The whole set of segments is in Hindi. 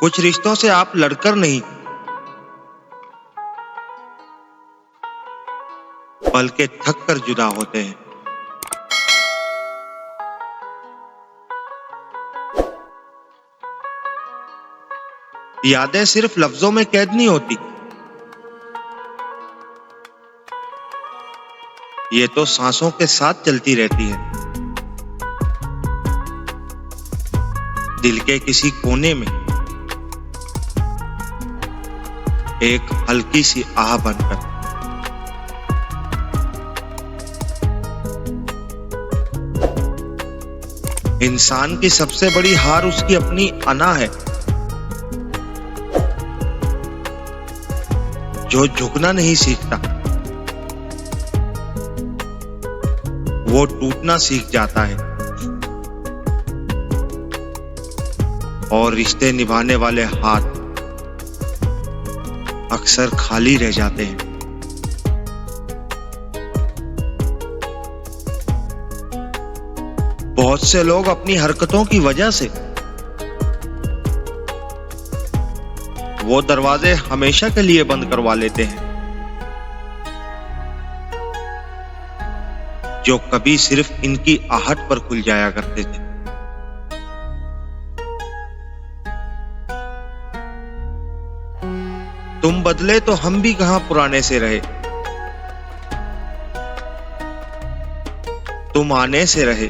कुछ रिश्तों से आप लड़कर नहीं, बल्कि थक कर जुदा होते हैं। यादें सिर्फ लफ्जों में कैद नहीं होती, ये तो सांसों के साथ चलती रहती है। दिल के किसी कोने में एक हल्की सी आह बनकर। इंसान की सबसे बड़ी हार उसकी अपनी अना है, जो झुकना नहीं सीखता वो टूटना सीख जाता है, और रिश्ते निभाने वाले हाथ अक्सर खाली रह जाते हैं। बहुत से लोग अपनी हरकतों की वजह से वो दरवाजे हमेशा के लिए बंद करवा लेते हैं जो कभी सिर्फ इनकी आहट पर खुल जाया करते थे। तुम बदले तो हम भी कहां पुराने से रहे, तुम आने से रहे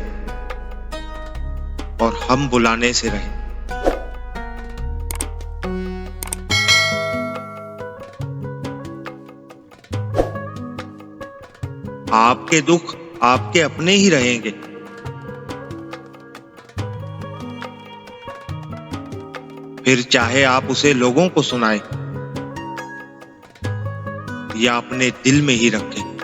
और हम बुलाने से रहे। आपके दुख आपके अपने ही रहेंगे, फिर चाहे आप उसे लोगों को सुनाएं या अपने दिल में ही रखें।